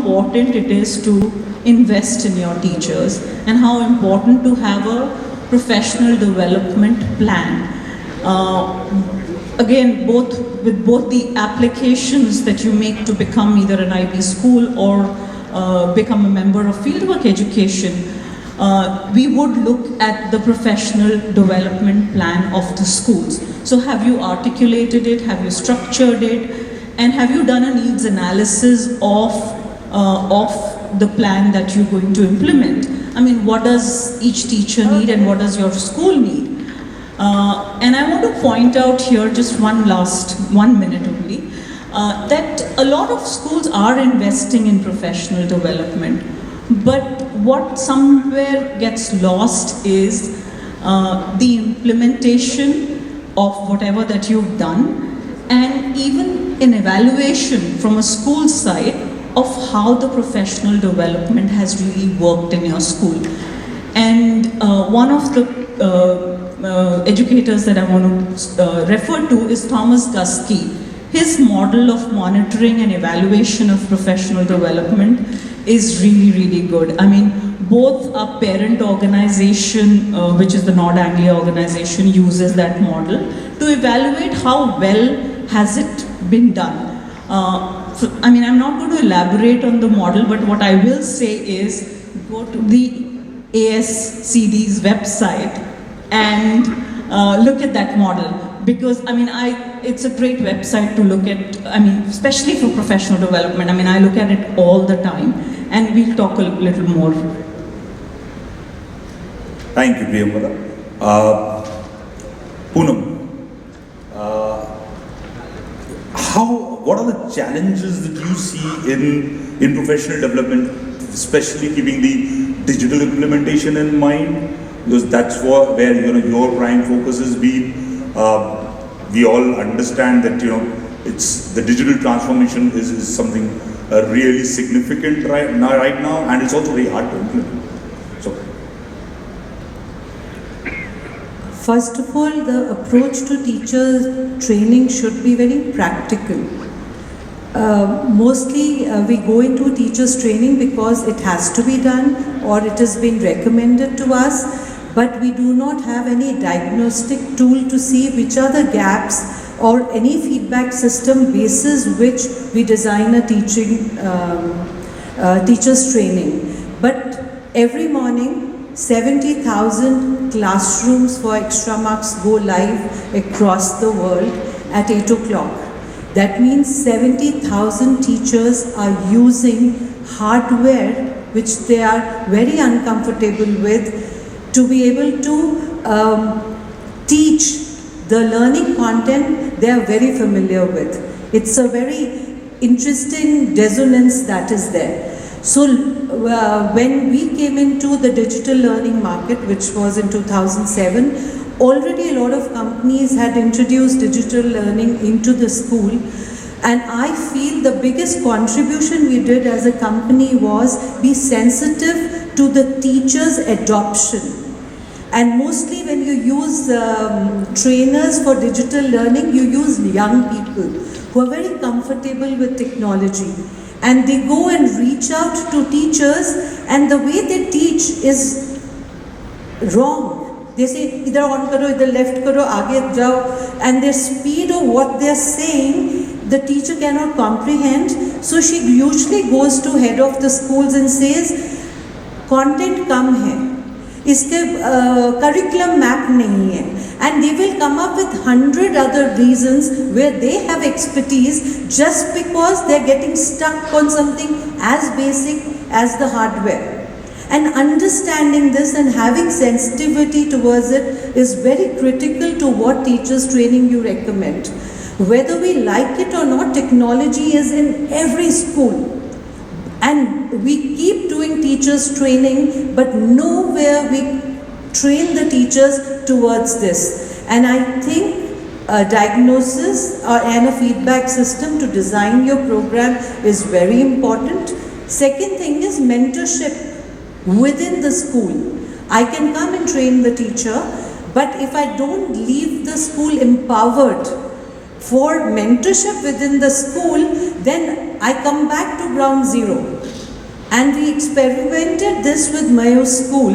important it is to invest in your teachers and how important to have a professional development plan. Again, with both the applications that you make to become either an IB school or become a member of fieldwork education, we would look at the professional development plan of the schools. So have you articulated it, have you structured it, and have you done a needs analysis of the plan that you're going to implement? I mean, what does each teacher need and what does your school need? And I want to point out here just 1 minute only, that a lot of schools are investing in professional development, but what somewhere gets lost is the implementation of whatever that you've done, and even an evaluation from a school side of how the professional development has really worked in your school. And one of the educators that I want to refer to is Thomas Guskey. His model of monitoring and evaluation of professional development is really, really good. I mean, both our parent organization, which is the Nord Anglia organization, uses that model to evaluate how well has it been done. So, I mean, I'm not going to elaborate on the model, but what I will say is go to the ASCD's website and look at that model, because I mean, it's a great website to look at. I mean, especially for professional development. I mean, I look at it all the time, and we'll talk a little more. Thank you, Priyapada. Poonam, what are the challenges that you see in professional development, especially keeping the digital implementation in mind? Because that's where your prime focus has been. We all understand that it's the digital transformation is something really significant right now, and it's also very hard to implement. So, first of all, the approach to teacher training should be very practical. Mostly we go into teachers training because it has to be done or it has been recommended to us, but we do not have any diagnostic tool to see which are the gaps or any feedback system basis which we design a teacher's training. But every morning 70,000 classrooms for extra marks go live across the world at 8 o'clock. That means 70,000 teachers are using hardware which they are very uncomfortable with to be able to teach the learning content they are very familiar with. It's a very interesting dissonance that is there. So when we came into the digital learning market, which was in 2007, already a lot of companies had introduced digital learning into the school, and I feel the biggest contribution we did as a company was be sensitive to the teachers' adoption. And mostly when you use trainers for digital learning, you use young people who are very comfortable with technology. And they go and reach out to teachers, and the way they teach is wrong. They say, either on karo, either left karo, aage jao, and their speed of what they are saying, the teacher cannot comprehend. So she usually goes to head of the schools and says, content kam hai. Iske curriculum map nahi hai. And they will come up with 100 other reasons where they have expertise just because they're getting stuck on something as basic as the hardware. And understanding this and having sensitivity towards it is very critical to what teachers training you recommend. Whether we like it or not, technology is in every school. And we keep doing teachers training, but nowhere we train the teachers towards this. And I think a diagnosis and a feedback system to design your program is very important. Second thing is mentorship within the school. I can come and train the teacher, but if I don't leave the school empowered for mentorship within the school, then I come back to ground zero. And we experimented this with Mayo School,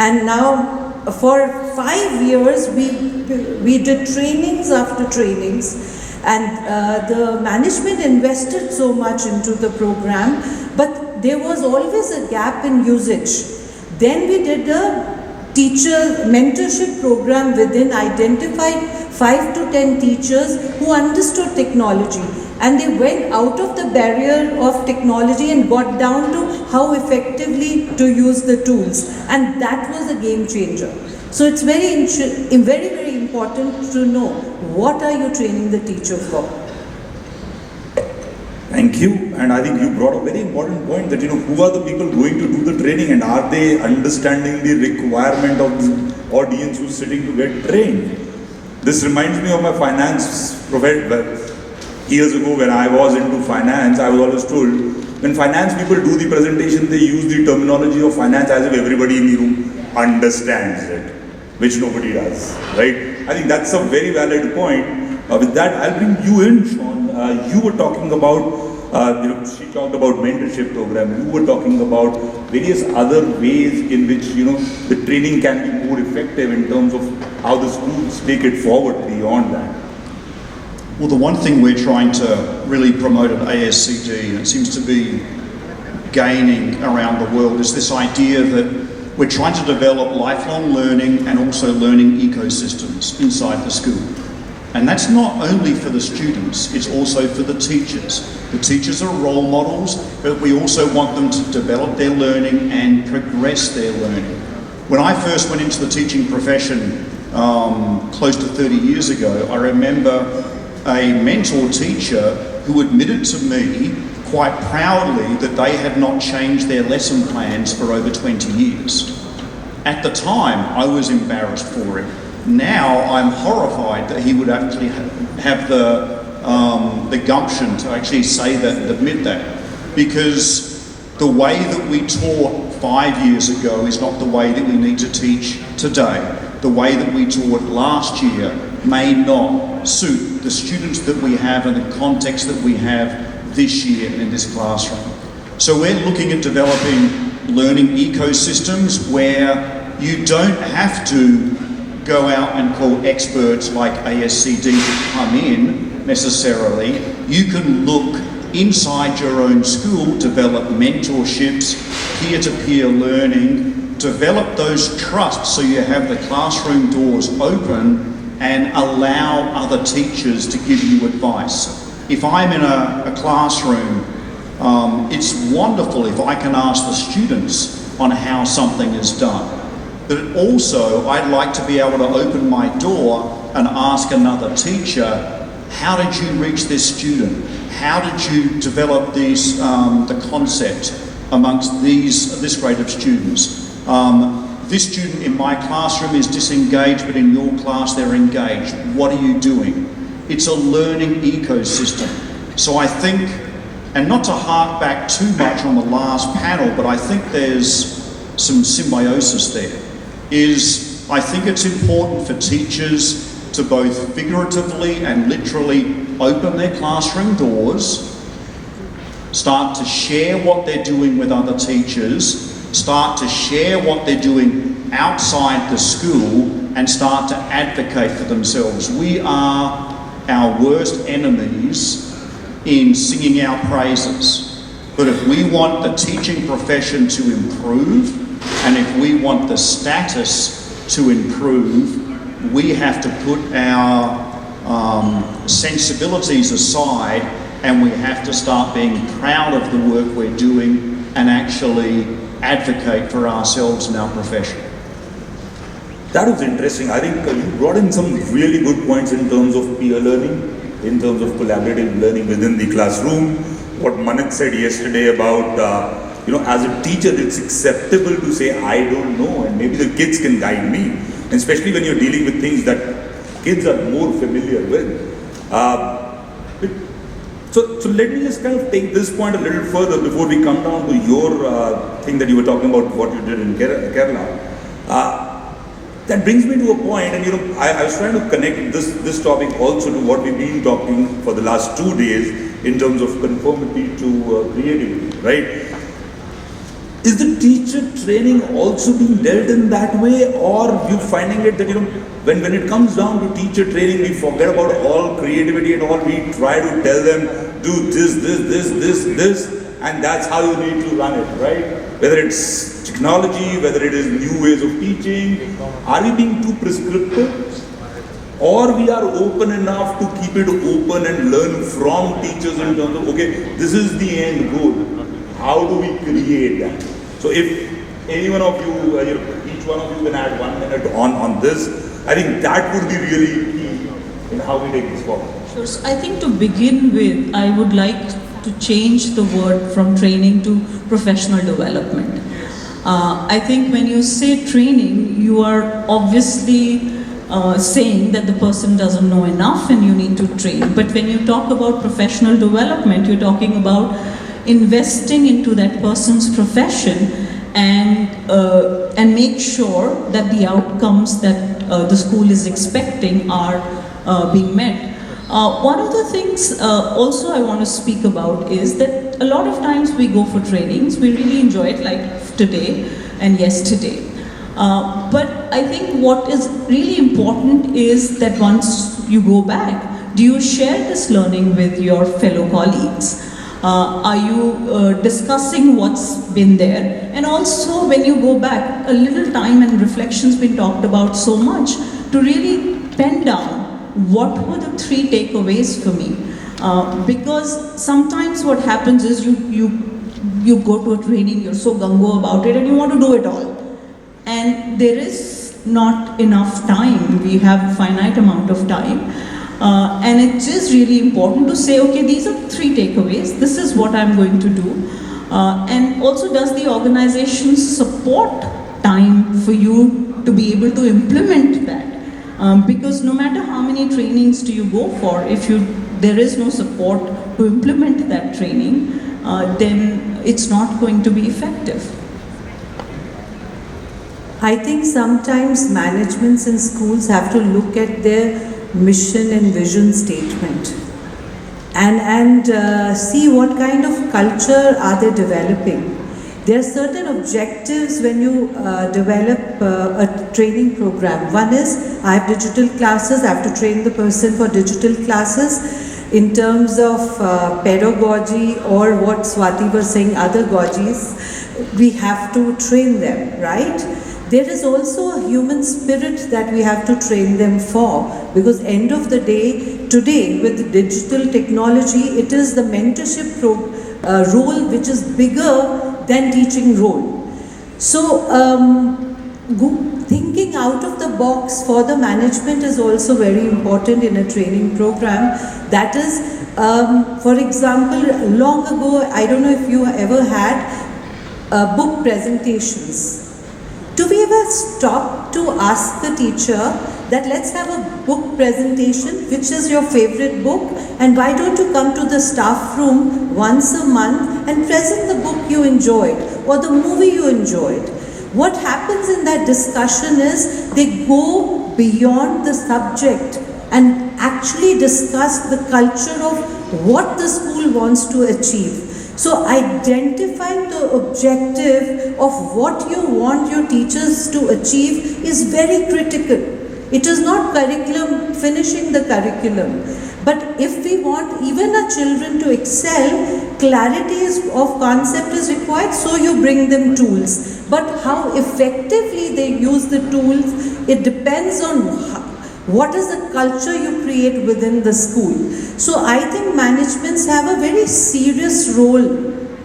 and now for 5 years we did trainings after trainings, and the management invested so much into the program, but there was always a gap in usage. Then we did a teacher mentorship program within, identified 5 to 10 teachers who understood technology, and they went out of the barrier of technology and got down to how effectively to use the tools, and that was a game changer. So it's very, very important to know what are you training the teacher for. Thank you. And I think you brought a very important point that, who are the people going to do the training, and are they understanding the requirement of the audience who's sitting to get trained? This reminds me of my finance profession. Years ago when I was into finance, I was always told, when finance people do the presentation, they use the terminology of finance as if everybody in the room understands it, which nobody does, right? I think that's a very valid point. With that, I'll bring you in, Sean. You were talking about, she talked about mentorship program. You were talking about various other ways in which, the training can be more effective in terms of how the schools take it forward beyond that. Well, the one thing we're trying to really promote at ASCD, and it seems to be gaining around the world, is this idea that we're trying to develop lifelong learning and also learning ecosystems inside the school. And that's not only for the students, it's also for the teachers. The teachers are role models, but we also want them to develop their learning and progress their learning. When I first went into the teaching profession close to 30 years ago, I remember a mentor teacher who admitted to me quite proudly that they had not changed their lesson plans for over 20 years. At the time, I was embarrassed for him. Now I'm horrified that he would actually have the gumption to actually say that and admit that, because the way that we taught 5 years ago is not the way that we need to teach today. The way that we taught last year may not suit the students that we have and the context that we have this year in this classroom. So we're looking at developing learning ecosystems where you don't have to go out and call experts like ASCD to come in necessarily. You can look inside your own school, develop mentorships, peer-to-peer learning, develop those trusts so you have the classroom doors open and allow other teachers to give you advice. If I'm in a classroom, it's wonderful if I can ask the students on how something is done. But also, I'd like to be able to open my door and ask another teacher, how did you reach this student? How did you develop these, the concept amongst this grade of students? This student in my classroom is disengaged, but in your class they're engaged. What are you doing? It's a learning ecosystem. So I think, and not to hark back too much on the last panel, but I think there's some symbiosis there, is I think it's important for teachers to both figuratively and literally open their classroom doors, start to share what they're doing with other teachers, start to share what they're doing outside the school, and start to advocate for themselves. We are our worst enemies in singing our praises. But if we want the teaching profession to improve, and if we want the status to improve, we have to put our sensibilities aside, and we have to start being proud of the work we're doing and actually advocate for ourselves and our profession. That was interesting. I think you brought in some really good points in terms of peer learning, in terms of collaborative learning within the classroom. What Manit said yesterday about, as a teacher, it's acceptable to say, I don't know, and maybe the kids can guide me, and especially when you're dealing with things that kids are more familiar with. So let me just kind of take this point a little further before we come down to your thing that you were talking about, what you did in Kerala. That brings me to a point, and I was trying to connect this topic also to what we've been talking for the last 2 days in terms of conformity to creativity, right? is the teacher training also being dealt in that way, or you finding it that when it comes down to teacher training, we forget about all creativity and all, we try to tell them do this, and that's how you need to run it, right? Whether it's technology, whether it is new ways of teaching, are we being too prescriptive? Or we are open enough to keep it open and learn from teachers in terms of, okay, this is the end goal. How do we create that? So if any one of you, each one of you can add 1 minute on this, I think that would be really key in how we take this forward. Sure. So I think to begin with, I would like to change the word from training to professional development. I think when you say training, you are obviously saying that the person doesn't know enough and you need to train. But when you talk about professional development, you're talking about investing into that person's profession and make sure that the outcomes that the school is expecting are being met. One of the things also I want to speak about is that a lot of times we go for trainings, we really enjoy it, like today and yesterday. But I think what is really important is that once you go back, do you share this learning with your fellow colleagues? Are you discussing what's been there? And also when you go back, a little time and reflection's been talked about so much, to really pen down what were the 3 takeaways for me. Because sometimes what happens is you go to a training, you're so gung-ho about it and you want to do it all. And there is not enough time, we have a finite amount of time. And it is really important to say, okay, these are 3 takeaways, this is what I'm going to do. And also, does the organization support time for you to be able to implement that? Because no matter how many trainings do you go for, if there is no support to implement that training, then it's not going to be effective. I think sometimes managements in schools have to look at their mission and vision statement and see what kind of culture are they developing. There are certain objectives when you develop a training program. One is, I have digital classes, I have to train the person for digital classes. In terms of pedagogy or what Swati was saying, other gojis, we have to train them, right? There is also a human spirit that we have to train them for, because end of the day, today with digital technology, it is the mentorship role which is bigger than teaching role. So thinking out of the box for the management is also very important in a training program. That is, for example, long ago, I don't know if you ever had book presentations. Do we ever stop to ask the teacher that let's have a book presentation, which is your favorite book, and why don't you come to the staff room once a month and present the book you enjoyed or the movie you enjoyed? What happens in that discussion is they go beyond the subject and actually discuss the culture of what the school wants to achieve. So identifying the objective of what you want your teachers to achieve is very critical. It is not curriculum, finishing the curriculum. But if we want even our children to excel, clarity of concept is required, so you bring them tools. But how effectively they use the tools, it depends on what is the culture you create within the school. So I think managements have a very serious role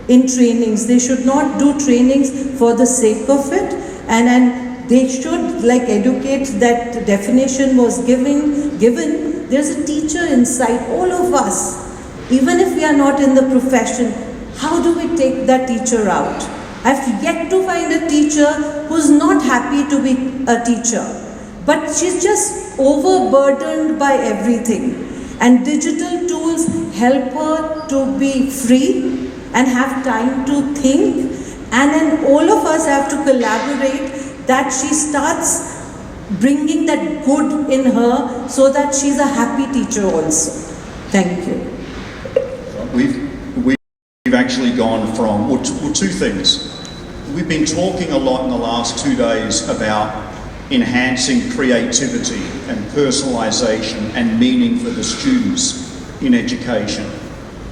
in trainings. They should not do trainings for the sake of it, and they should educate. That definition was given. There's a teacher inside all of us. Even if we are not in the profession, how do we take that teacher out? I've yet to find a teacher who's not happy to be a teacher, but she's just overburdened by everything. And digital tools help her to be free and have time to think. And then all of us have to collaborate that she starts bringing that good in her so that she's a happy teacher also. Thank you. We've actually gone from, well, two things. we've been talking a lot in the last 2 days about enhancing creativity and personalisation and meaning for the students in education.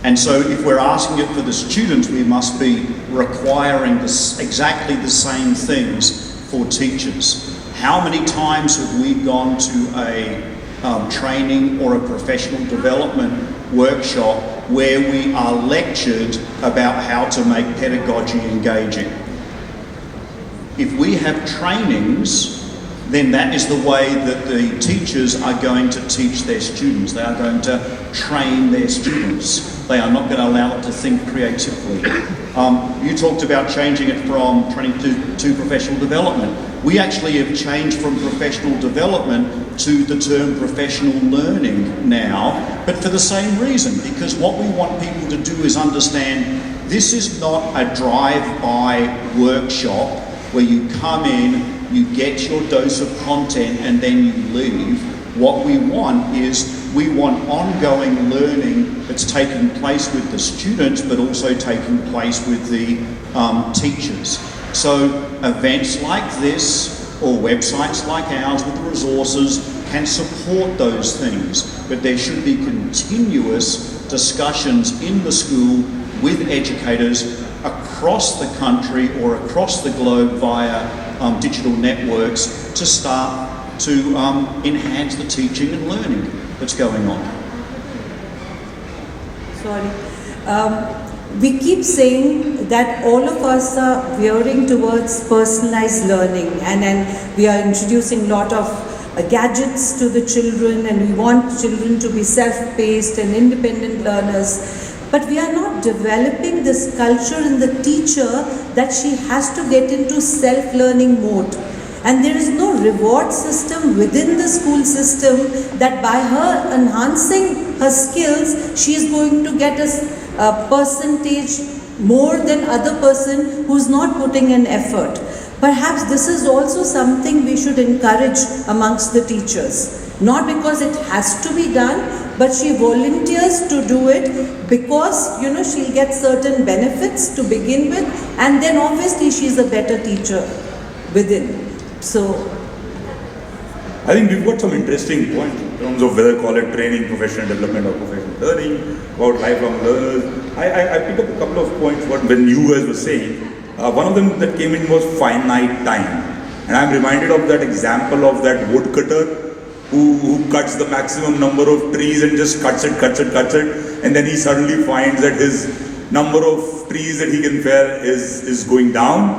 And so if we're asking it for the students, we must be requiring exactly the same things for teachers. How many times have we gone to a training or a professional development workshop where we are lectured about how to make pedagogy engaging? If we have trainings, then that is the way that the teachers are going to teach their students. They are going to train their students. They are not going to allow them to think creatively. You talked about changing it from training to professional development. We actually have changed from professional development to the term professional learning now, but for the same reason, because what we want people to do is understand this is not a drive-by workshop where you come in, you get your dose of content and then you leave. What we want is we want ongoing learning that's taking place with the students but also taking place with the teachers. So events like this or websites like ours with the resources can support those things, but there should be continuous discussions in the school with educators across the country or across the globe via digital networks to start to enhance the teaching and learning that's going on. Sorry. We keep saying that all of us are veering towards personalized learning, and then we are introducing a lot of gadgets to the children, and we want children to be self-paced and independent learners. But we are not developing this culture in the teacher that she has to get into self-learning mode. And there is no reward system within the school system that by her enhancing her skills, she is going to get a percentage more than other person who's not putting an effort. Perhaps this is also something we should encourage amongst the teachers. Not because it has to be done, but she volunteers to do it because, she'll get certain benefits to begin with, and then obviously she's a better teacher within. So, I think we've got some interesting points in terms of whether call it training, professional development or professional learning, about lifelong learners. I picked up a couple of points when you guys were saying. One of them that came in was finite time. And I'm reminded of that example of that woodcutter who cuts the maximum number of trees and just cuts it, and then he suddenly finds that his number of trees that he can fell is going down,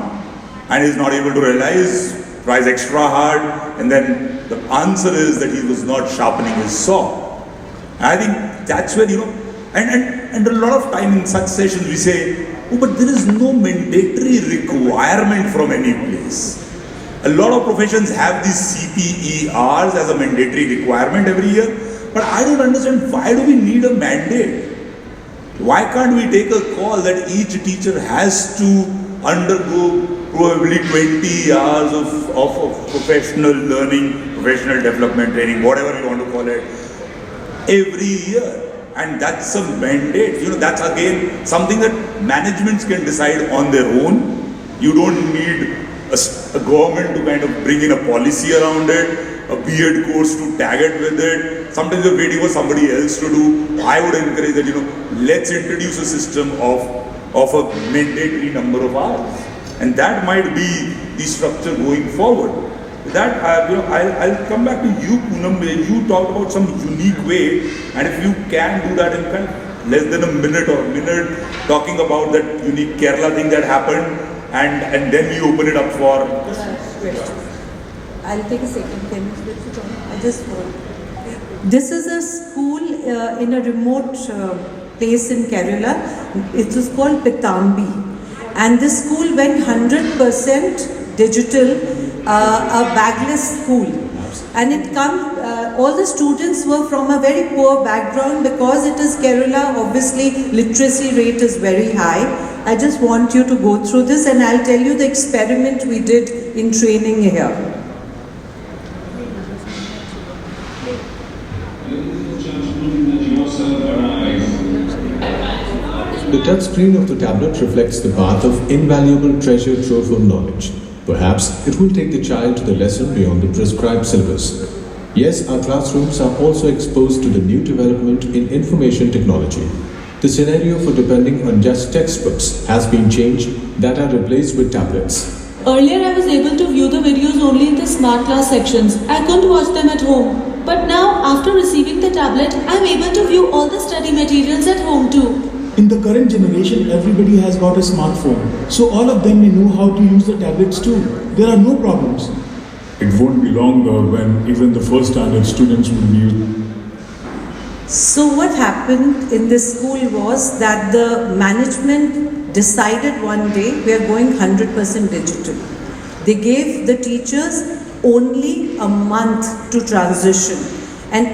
and he's not able to realize, tries extra hard, and then the answer is that he was not sharpening his saw. And I think that's where, and a lot of time in such sessions we say, oh, but there is no mandatory requirement from any place. A lot of professions have these CPERs as a mandatory requirement every year, but I don't understand, why do we need a mandate? Why can't we take a call that each teacher has to undergo probably 20 hours of professional learning, professional development training, whatever you want to call it, every year? And that's a mandate. That's again something that managements can decide on their own. You don't need a government to kind of bring in a policy around it, a B.Ed course to tag it with it. Sometimes you're waiting for somebody else to do. I would encourage that, let's introduce a system of a mandatory number of hours. And that might be the structure going forward. That, I'll come back to you, Poonam, where you talked about some unique way, and if you can do that in kind of less than a minute talking about that unique Kerala thing that happened, and then we open it up for questions. I'll take a second. Can you switch it on? I just hold. This is a school in a remote place in Kerala. It was called Pitambi. And this school went 100% digital, a bagless school. And all the students were from a very poor background because it is Kerala, obviously literacy rate is very high. I just want you to go through this and I'll tell you the experiment we did in training here. The touchscreen of the tablet reflects the path of invaluable treasure trove of knowledge. Perhaps it will take the child to the lesson beyond the prescribed syllabus. Yes, our classrooms are also exposed to the new development in information technology. The scenario for depending on just textbooks has been changed that are replaced with tablets. Earlier, I was able to view the videos only in the smart class sections. I couldn't watch them at home. But now, after receiving the tablet, I'm able to view all the study materials at home too. In the current generation, everybody has got a smartphone. So all of them may know how to use the tablets too. There are no problems. It won't be long when even the first standard students will be. So what happened in this school was that the management decided one day we are going 100% digital. They gave the teachers only a month to transition, and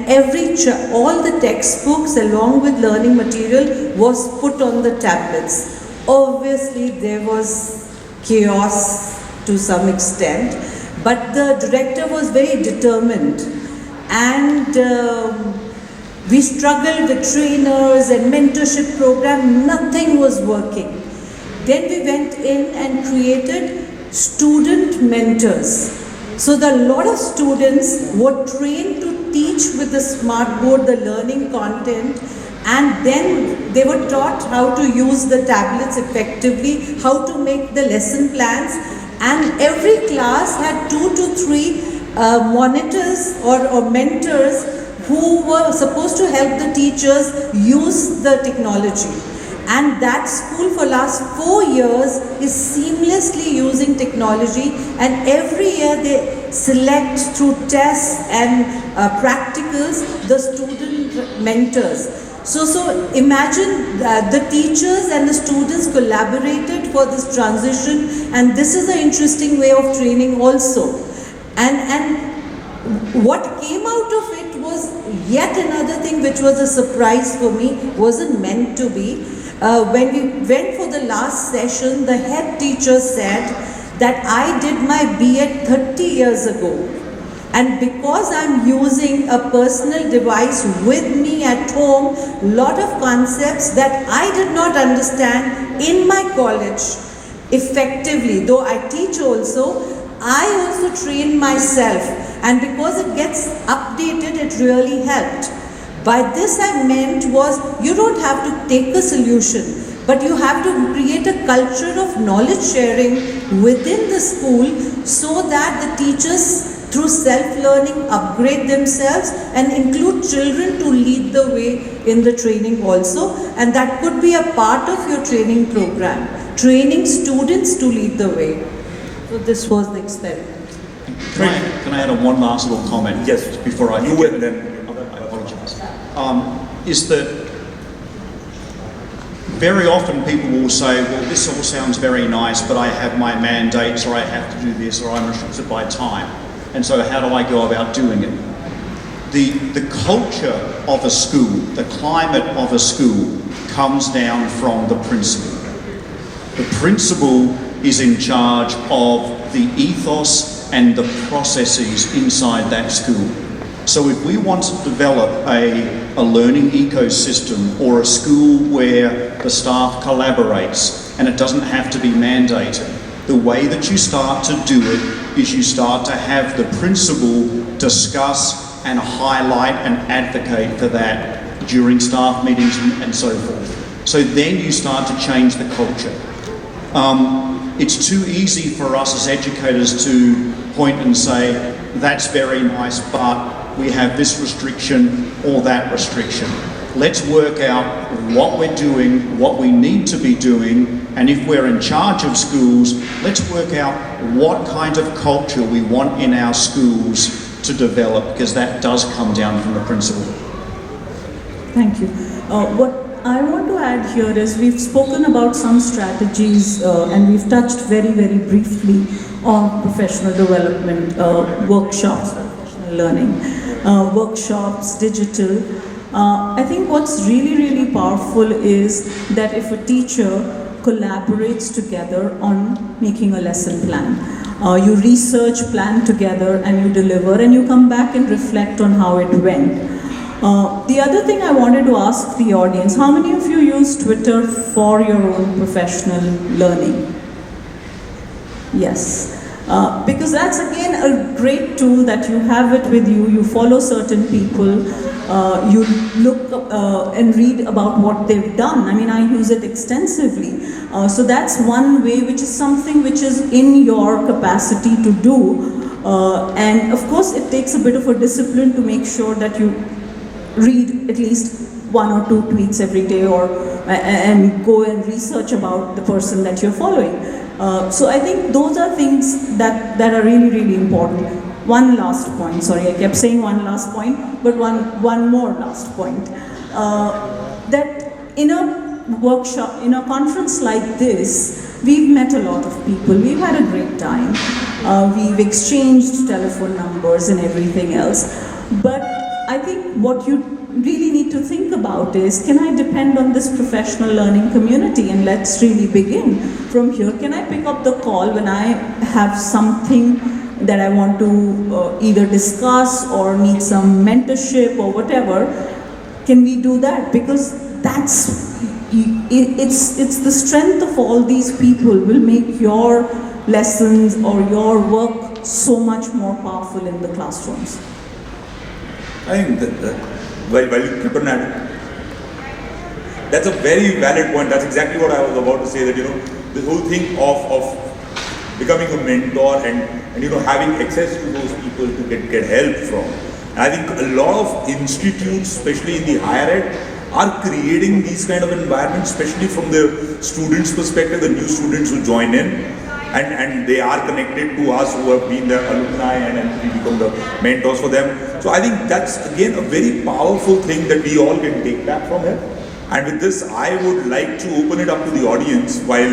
all the textbooks along with learning material was put on the tablets. Obviously there was chaos to some extent, but the director was very determined, and we struggled with trainers and mentorship program, nothing was working. Then we went in and created student mentors. So a lot of students were trained to teach with the smart board, the learning content, and then they were taught how to use the tablets effectively, how to make the lesson plans, and every class had 2 to 3 monitors or mentors who were supposed to help the teachers use the technology. And that school for last 4 years is seamlessly using technology, and every year they select through tests and practicals the student mentors. So imagine the teachers and the students collaborated for this transition, and this is an interesting way of training also. And what came out of it was yet another thing which was a surprise for me, wasn't meant to be. When we went for the last session, the head teacher said that I did my B.Ed 30 years ago, and because I'm using a personal device with me at home, lot of concepts that I did not understand in my college effectively, though I teach also, I also train myself, and because it gets updated, it really helped. By this I meant was, you don't have to take a solution, but you have to create a culture of knowledge sharing within the school so that the teachers through self-learning upgrade themselves and include children to lead the way in the training also, and that could be a part of your training program, training students to lead the way. So this was the experiment. Can I add one last little comment? Yes. Before I You and then. I apologise. Is that very often people will say, well, this all sounds very nice, but I have my mandates, or I have to do this, or I'm restricted by time. And so how do I go about doing it? The culture of a school, the climate of a school comes down from the principal. The principal is in charge of the ethos and the processes inside that school. So if we want to develop a learning ecosystem, or a school where the staff collaborates and it doesn't have to be mandated, the way that you start to do it is you start to have the principal discuss and highlight and advocate for that during staff meetings and so forth. So then you start to change the culture. It's too easy for us as educators to point and say, that's very nice, but we have this restriction or that restriction. Let's work out what we're doing, what we need to be doing, and if we're in charge of schools, let's work out what kind of culture we want in our schools to develop, because that does come down from the principal. Thank you. What I want to add here is we've spoken about some strategies and we've touched very, very briefly on professional development, workshops, professional learning, workshops, digital. I think what's really, really powerful is that if a teacher collaborates together on making a lesson plan, you research, plan together, and you deliver, and you come back and reflect on how it went. The other thing I wanted to ask the audience, how many of you use Twitter for your own professional learning? Yes. Because that's again a great tool that you have it with you, you follow certain people, you look and read about what they've done. I mean, I use it extensively. So that's one way, which is something which is in your capacity to do. And of course, it takes a bit of a discipline to make sure that you read at least 1 or 2 tweets every day, or and go and research about the person that you're following. So I think those are things that are really, really important. One last point, sorry, I kept saying one last point, but one more last point. That in a workshop, in a conference like this, we've met a lot of people, we've had a great time, we've exchanged telephone numbers and everything else. But I think what you really need to think about is, can I depend on this professional learning community? And let's really begin from here. Can I pick up the call when I have something that I want to either discuss or need some mentorship or whatever? Can we do that? Because it's the strength of all these people will make your lessons or your work so much more powerful in the classrooms. I think that while you keep on at it, that's a very valid point. That's exactly what I was about to say, that, you know, the whole thing of becoming a mentor and you know, having access to those people to get help from. And I think a lot of institutes, especially in the higher ed, are creating these kind of environments, especially from the students' perspective, the new students who join in. And they are connected to us who have been their alumni, and we become the mentors for them. So I think that's again a very powerful thing that we all can take back from it. And with this, I would like to open it up to the audience. While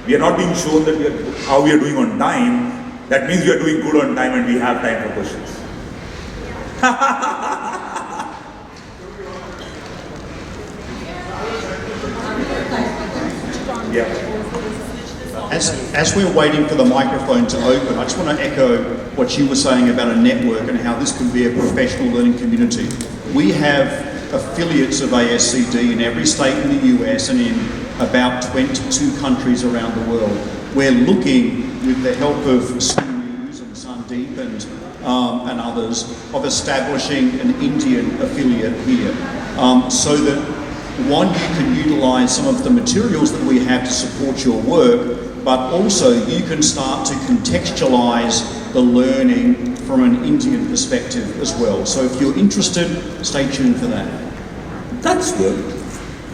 we are not being shown that how we are doing on time, that means we are doing good on time and we have time for questions. Yeah. As we're waiting for the microphone to open, I just want to echo what you were saying about a network and how this can be a professional learning community. We have affiliates of ASCD in every state in the US and in about 22 countries around the world. We're looking, with the help of ScooNews and Sandeep and others, of establishing an Indian affiliate here, so that one, you can utilise some of the materials that we have to support your work, but also you can start to contextualise the learning from an Indian perspective as well. So if you're interested, stay tuned for that. That's good.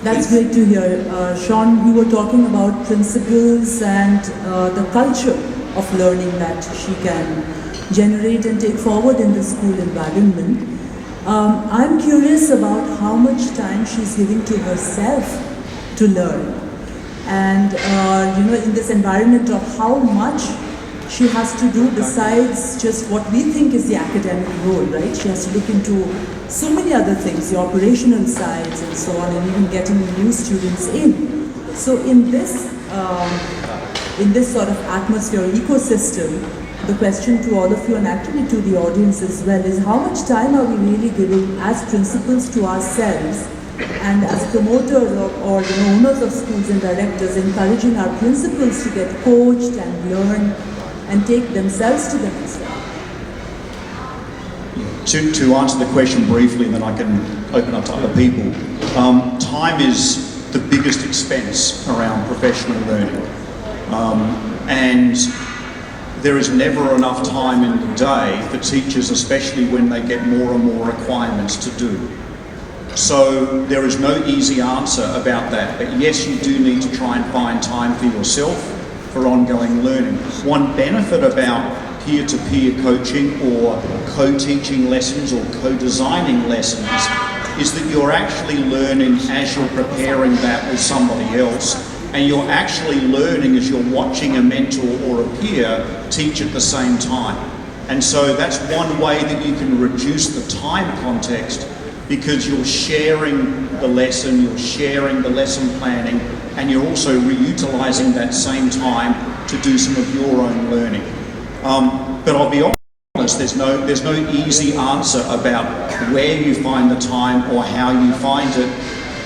That's great to hear. Sean, you were talking about principles and the culture of learning that she can generate and take forward in the school environment. I'm curious about how much time she's giving to herself to learn. And you know, in this environment of how much she has to do besides just what we think is the academic role, right? She has to look into so many other things, the operational sides and so on, and even getting new students in. So in this sort of atmosphere, ecosystem, the question to all of you, and actually to the audience as well, is how much time are we really giving as principals to ourselves, and as promoters or you know, owners of schools and directors, encouraging our principals to get coached and learn and take themselves to the next level? To answer the question briefly, and then I can open up to other people, time is the biggest expense around professional learning. And there is never enough time in the day for teachers, especially when they get more and more requirements to do. So there is no easy answer about that, but yes, you do need to try and find time for yourself for ongoing learning. One benefit about peer-to-peer coaching or co-teaching lessons or co-designing lessons is that you're actually learning as you're preparing that with somebody else, and you're actually learning as you're watching a mentor or a peer teach at the same time. And so that's one way that you can reduce the time context, because you're sharing the lesson, you're sharing the lesson planning, and you're also reutilising that same time to do some of your own learning. But I'll be honest, There's no easy answer about where you find the time or how you find it,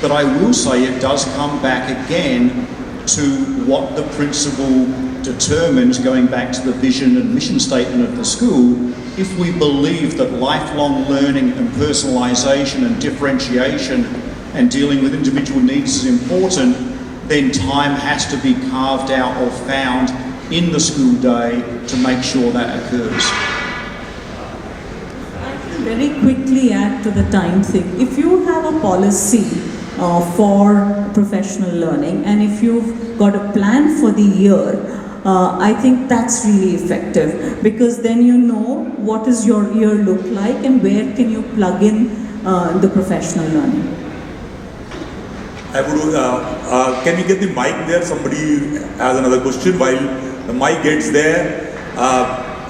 but I will say it does come back again to what the principal determines, going back to the vision and mission statement of the school. If we believe that lifelong learning and personalisation and differentiation and dealing with individual needs is important, then time has to be carved out or found in the school day to make sure that occurs. Very quickly add to the time thing. If you have a policy for professional learning and if you've got a plan for the year, I think that's really effective, because then you know what does your year look like and where can you plug in the professional learning. I would, can we get the mic there? Somebody has another question. While the mic gets there,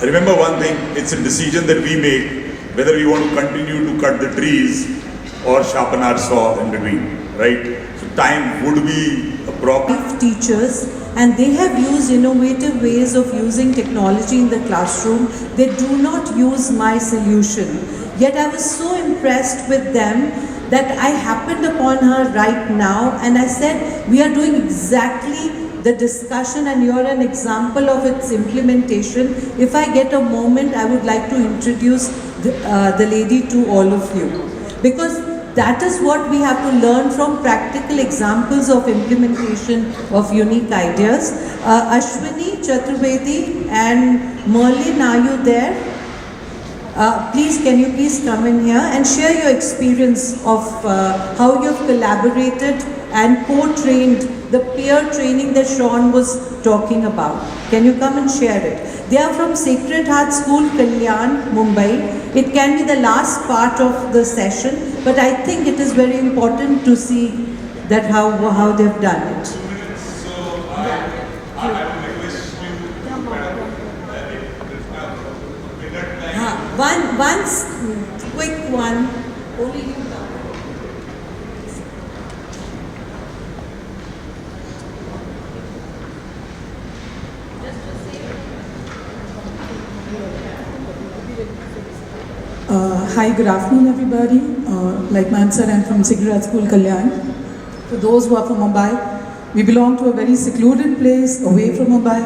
remember one thing, it's a decision that we make whether we want to continue to cut the trees or sharpen our saw in between, right? So time would be a problem. Teachers, and they have used innovative ways of using technology in the classroom. They do not use my solution. Yet I was so impressed with them that I happened upon her right now and I said, we are doing exactly the discussion and you're an example of its implementation. If I get a moment, I would like to introduce the lady to all of you, because that is what we have to learn from practical examples of implementation of unique ideas. Ashwini, Chaturvedi and Merlin, are you there? Please, can you please come in here and share your experience of how you've collaborated and co-trained the peer training that Sean was talking about. Can you come and share it? They are from Sacred Heart School, Kalyan, Mumbai. It can be the last part of the session, but I think it is very important to see that how they've done it. So I would request you One quick one. Only you. Hi, good afternoon everybody. Like ma'am said, I'm from Sacred Heart School, Kalyan. For those who are from Mumbai, we belong to a very secluded place away from Mumbai,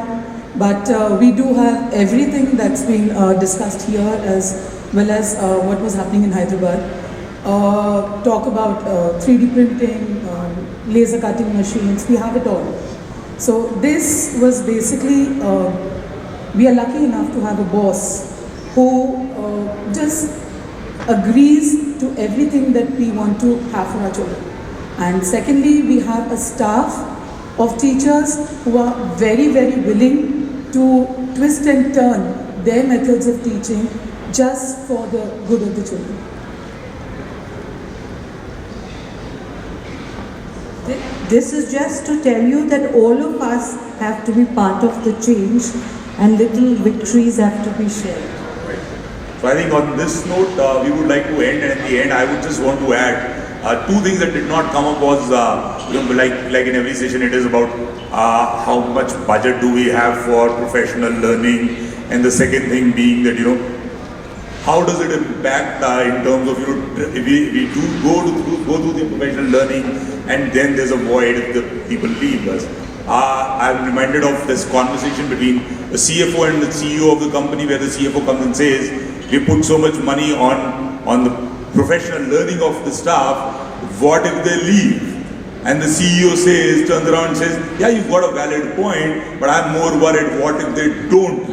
but we do have everything that's been discussed here as well as what was happening in Hyderabad. Talk about 3D printing, laser cutting machines, we have it all. So this was basically, we are lucky enough to have a boss who just agrees to everything that we want to have for our children. And secondly, we have a staff of teachers who are very, very willing to twist and turn their methods of teaching just for the good of the children. This is just to tell you that all of us have to be part of the change and little victories have to be shared. So I think on this note, we would like to end, and at the end I would just want to add two things that did not come up was, like in every session it is about how much budget do we have for professional learning, and the second thing being that, how does it impact in terms of, if we do go through the professional learning and then there's a void if the people leave us. I'm reminded of this conversation between the CFO and the CEO of the company, where the CFO comes and says, we put so much money on the professional learning of the staff, what if they leave? And the CEO turns around and says, yeah, you've got a valid point, but I'm more worried, what if they don't?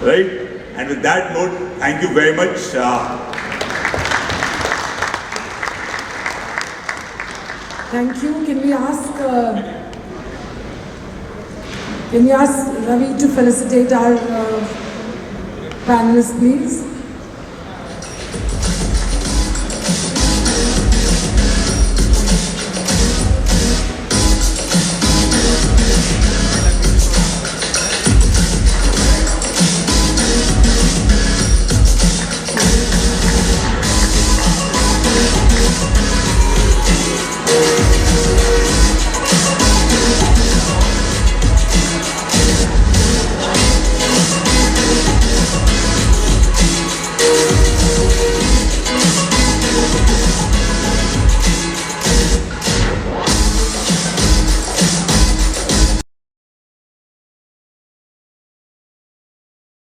Right? And with that note, thank you very much. Thank you. Can we ask Ravi to felicitate our panelists, please?